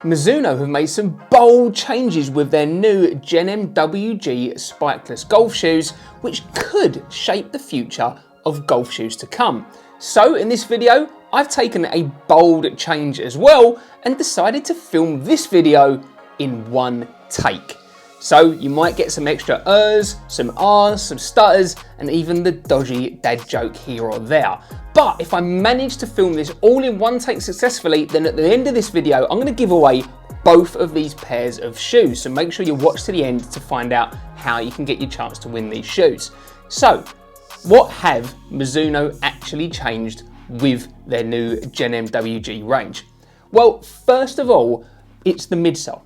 Mizuno have made some bold changes with their new Genem WG Spikeless golf shoes, which could shape the future of golf shoes to come. So in this video, I've taken a bold change as well and decided to film this video in one take. So you might get some extra some ahs, some stutters, and even the dodgy dad joke here or there. But if I manage to film this all in one take successfully, then at the end of this video, I'm gonna give away both of these pairs of shoes. So make sure you watch to the end to find out how you can get your chance to win these shoes. So what have Mizuno actually changed with their new Genem WG range? Well, first of all, it's the midsole.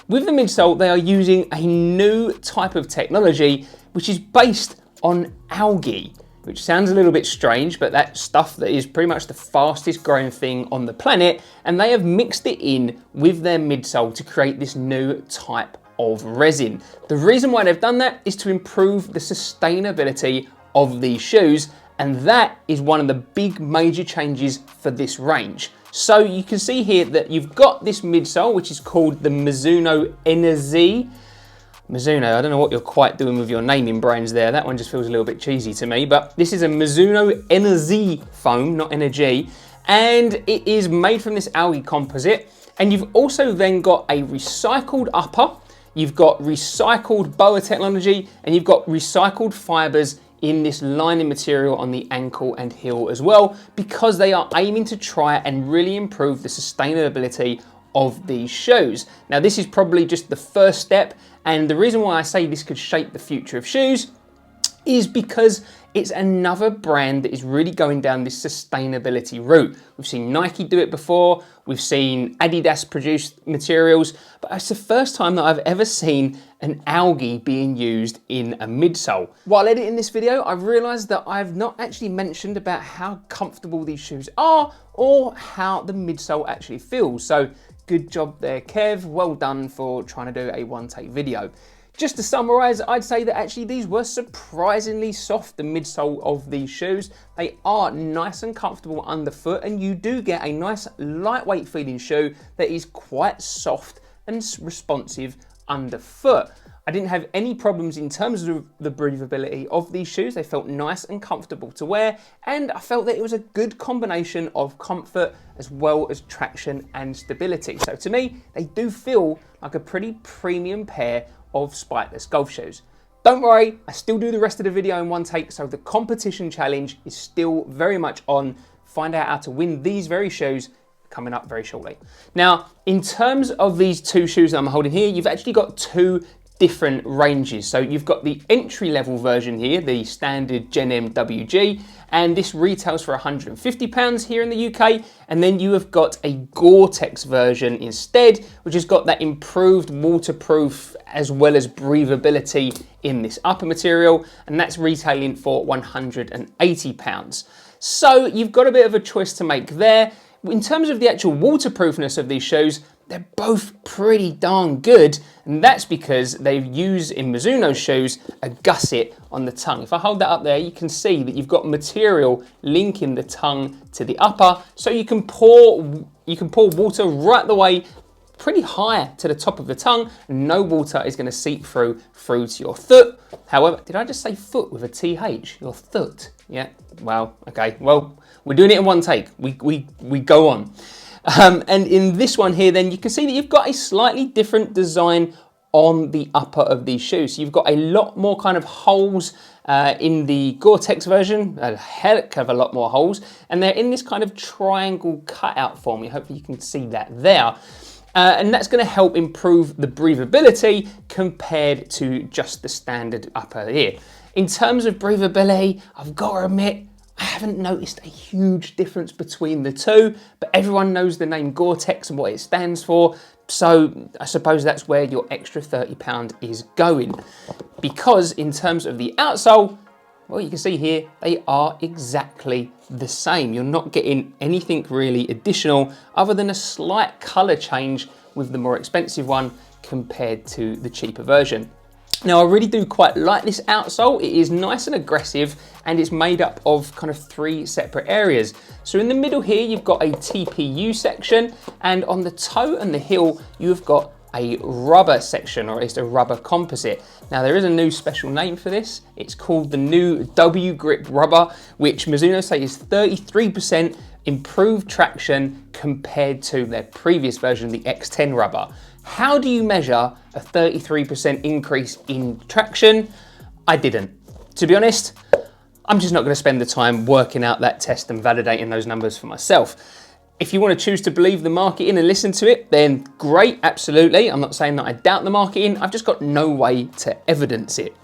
With the midsole, they are using a new type of technology, which is based on algae, which sounds a little bit strange, but that's stuff that is pretty much the fastest growing thing on the planet. And they have mixed it in with their midsole to create this new type of resin. The reason why they've done that is to improve the sustainability of these shoes. And that is one of the big major changes for this range. So you can see here that you've got this midsole, which is called the Mizuno NZ. Mizuno, I don't know what you're quite doing with your naming brands there. That one just feels a little bit cheesy to me, but this is a Mizuno NZ foam, not energy. And it is made from this algae composite. And you've also then got a recycled upper, you've got recycled BOA technology, and you've got recycled fibers in this lining material on the ankle and heel as well, because they are aiming to try and really improve the sustainability of these shoes. Now, this is probably just the first step, and the reason why I say this could shape the future of shoes is because it's another brand that is really going down this sustainability route. We've seen Nike do it before, we've seen Adidas produce materials, but it's the first time that I've ever seen an algae being used in a midsole. While editing this video, I've realized that I've not actually mentioned about how comfortable these shoes are or how the midsole actually feels. So good job there, Kev. Well done for trying to do a one-take video. Just to summarize, I'd say that actually these were surprisingly soft, the midsole of these shoes. They are nice and comfortable underfoot, and you do get a nice lightweight feeling shoe that is quite soft and responsive underfoot. I didn't have any problems in terms of the breathability of these shoes. They felt nice and comfortable to wear, and I felt that it was a good combination of comfort as well as traction and stability. So to me, they do feel like a pretty premium pair of spikeless golf shoes. Don't worry, I still do the rest of the video in one take, so the competition challenge is still very much on. Find out how to win these very shoes coming up very shortly. Now, in terms of these two shoes that I'm holding here, you've actually got two different ranges. So you've got the entry level version here, the standard Genem WG, and this retails for £150 here in the UK. And then you have got a Gore-Tex version instead, which has got that improved waterproof as well as breathability in this upper material, and that's retailing for £180. So you've got a bit of a choice to make there. In terms of the actual waterproofness of these shoes, they're both pretty darn good, and that's because they've used in Mizuno shoes a gusset on the tongue. If I hold that up there, you can see that you've got material linking the tongue to the upper, so you can pour water right the way pretty high to the top of the tongue, and no water is going to seep through to your foot. However, did I just say foot with a TH? Your foot? Yeah. Well, okay. Well, we're doing it in one take. We go on. And in this one here, then you can see that you've got a slightly different design on the upper of these shoes. So you've got a lot more kind of holes in the Gore-Tex version, a heck of a lot more holes, and they're in this kind of triangle cutout form. Hopefully you can see that there. And that's going to help improve the breathability compared to just the standard upper here. In terms of breathability, I've got to admit, I haven't noticed a huge difference between the two, but everyone knows the name Gore-Tex and what it stands for. So I suppose that's where your extra £30 is going. Because in terms of the outsole, well, you can see here, they are exactly the same. You're not getting anything really additional other than a slight color change with the more expensive one compared to the cheaper version. Now, I really do quite like this outsole. It is nice and aggressive, and it's made up of kind of 3 separate areas. So in the middle here, you've got a TPU section, and on the toe and the heel, you've got a rubber section, or at least a rubber composite. Now, there is a new special name for this. It's called the new W Grip rubber, which Mizuno say is 33% improved traction compared to their previous version, the X10 rubber. How do you measure a 33% increase in traction? I didn't. To be honest, I'm just not going to spend the time working out that test and validating those numbers for myself. If you want to choose to believe the marketing and listen to it, then great, absolutely. I'm not saying that I doubt the marketing, I've just got no way to evidence it.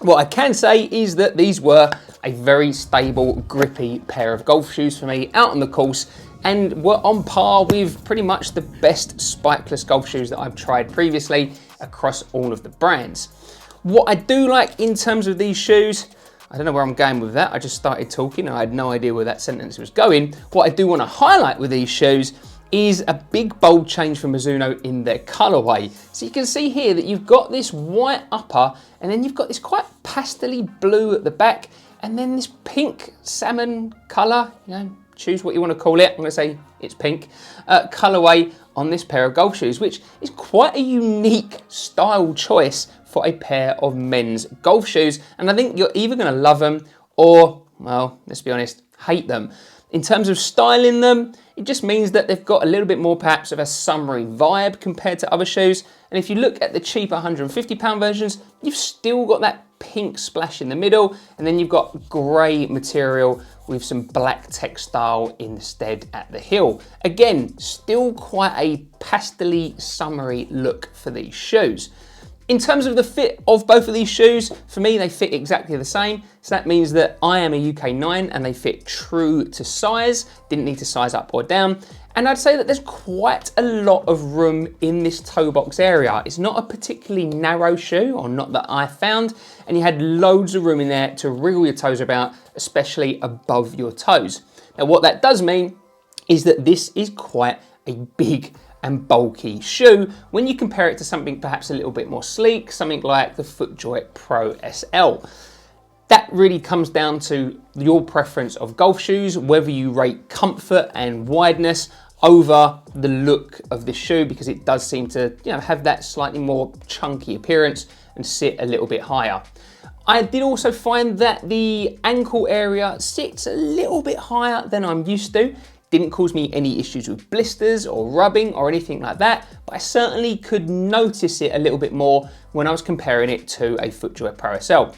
What I can say is that these were a very stable, grippy pair of golf shoes for me out on the course, and were on par with pretty much the best spikeless golf shoes that I've tried previously across all of the brands. What I do like in terms of these shoes, I don't know where I'm going with that, I just started talking and I had no idea where that sentence was going. What I do want to highlight with these shoes is a big bold change for Mizuno in their colorway. So you can see here that you've got this white upper, and then you've got this quite pastel-y blue at the back, and then this pink salmon color, you know, choose what you want to call it, I'm going to say it's pink, colorway on this pair of golf shoes, which is quite a unique style choice for a pair of men's golf shoes. And I think you're either going to love them or, well, let's be honest, hate them. In terms of styling them, it just means that they've got a little bit more perhaps of a summery vibe compared to other shoes. And if you look at the cheaper £150 versions, you've still got that pink splash in the middle, and then you've got grey material with some black textile instead at the heel. Again, still quite a pastel-y, summery look for these shoes. In terms of the fit of both of these shoes, for me, they fit exactly the same. So that means that I am a UK 9 and they fit true to size. Didn't need to size up or down. And I'd say that there's quite a lot of room in this toe box area. It's not a particularly narrow shoe, or not that I found, and you had loads of room in there to wriggle your toes about, especially above your toes. Now, what that does mean is that this is quite a big and bulky shoe when you compare it to something perhaps a little bit more sleek, something like the FootJoy Pro SL. That really comes down to your preference of golf shoes, whether you rate comfort and wideness over the look of the shoe, because it does seem to, you know, have that slightly more chunky appearance and sit a little bit higher. I did also find that the ankle area sits a little bit higher than I'm used to. Didn't cause me any issues with blisters or rubbing or anything like that, but I certainly could notice it a little bit more when I was comparing it to a FootJoy Pro SL.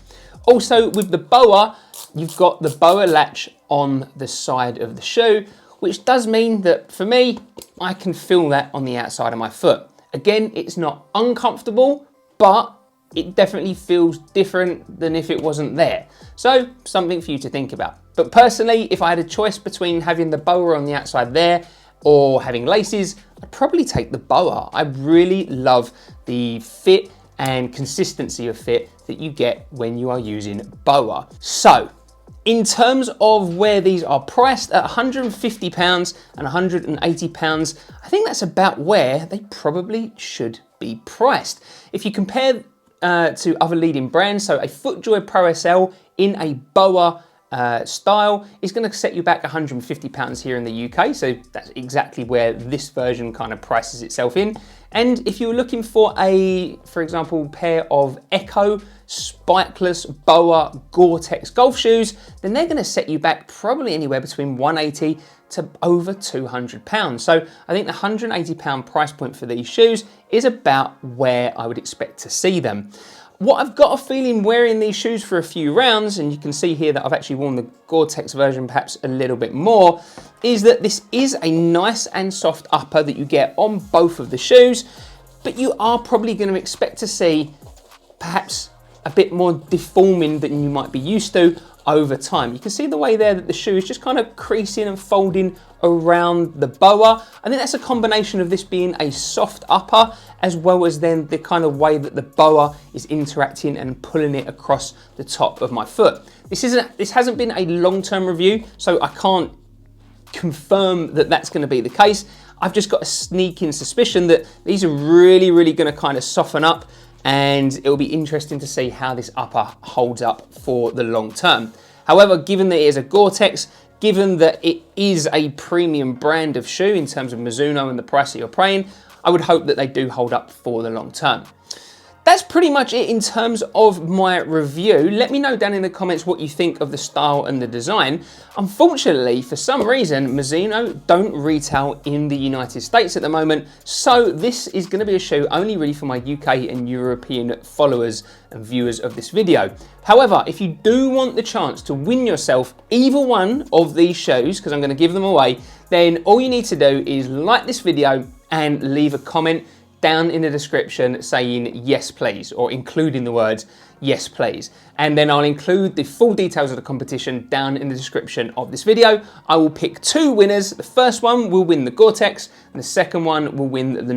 Also, with the BOA, you've got the BOA latch on the side of the shoe, which does mean that for me, I can feel that on the outside of my foot. Again, it's not uncomfortable, but it definitely feels different than if it wasn't there. So, something for you to think about. But personally, if I had a choice between having the BOA on the outside there or having laces, I'd probably take the BOA. I really love the fit and consistency of fit that you get when you are using BOA. So, in terms of where these are priced at £150 and £180, I think that's about where they probably should be priced. If you compare to other leading brands, so a FootJoy Pro SL in a BOA style is going to set you back £150 here in the UK, so that's exactly where this version kind of prices itself in. And if you were looking for a, for example, pair of Echo Spikeless BOA Gore-Tex golf shoes, then they're going to set you back probably anywhere between £180 to over £200. So I think the £180 price point for these shoes is about where I would expect to see them. What I've got a feeling wearing these shoes for a few rounds, and you can see here that I've actually worn the Gore-Tex version perhaps a little bit more, is that this is a nice and soft upper that you get on both of the shoes, but you are probably going to expect to see perhaps a bit more deforming than you might be used to over time. You can see the way there that the shoe is just kind of creasing and folding around the BOA. I think that's a combination of this being a soft upper, as well as then the kind of way that the BOA is interacting and pulling it across the top of my foot. This hasn't been a long-term review, so I can't confirm that that's going to be the case. I've just got a sneaking suspicion that these are really going to kind of soften up and it will be interesting to see how this upper holds up for the long term. However, given that it is a Gore-Tex, given that it is a premium brand of shoe in terms of Mizuno and the price that you're paying, I would hope that they do hold up for the long term. That's pretty much it in terms of my review. Let me know down in the comments what you think of the style and the design. Unfortunately, for some reason, Mizuno don't retail in the United States at the moment, so this is going to be a shoe only really for my UK and European followers and viewers of this video. However, if you do want the chance to win yourself either one of these shoes, because I'm going to give them away, then all you need to do is like this video and leave a comment down in the description saying yes please, or including the words yes please, and then I'll include the full details of the competition down in the description of this video. I will pick 2 winners. The first one will win the Gore-Tex and the second one will win the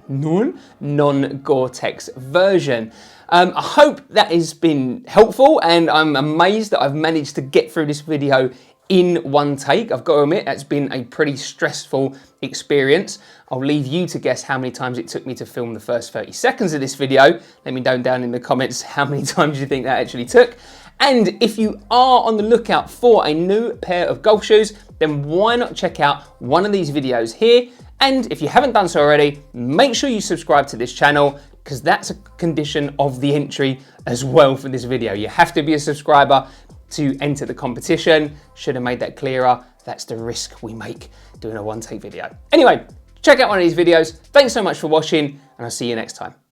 non-Gore-Tex version. I hope that has been helpful, and I'm amazed that I've managed to get through this video in one take. I've got to admit, that's been a pretty stressful experience. I'll leave you to guess how many times it took me to film the first 30 seconds of this video. Let me know down in the comments how many times you think that actually took. And if you are on the lookout for a new pair of golf shoes, then why not check out one of these videos here? And if you haven't done so already, make sure you subscribe to this channel, because that's a condition of the entry as well for this video. You have to be a subscriber to enter the competition. Should have made that clearer. That's the risk we make doing a one-take video. Anyway, check out one of these videos. Thanks so much for watching, and I'll see you next time.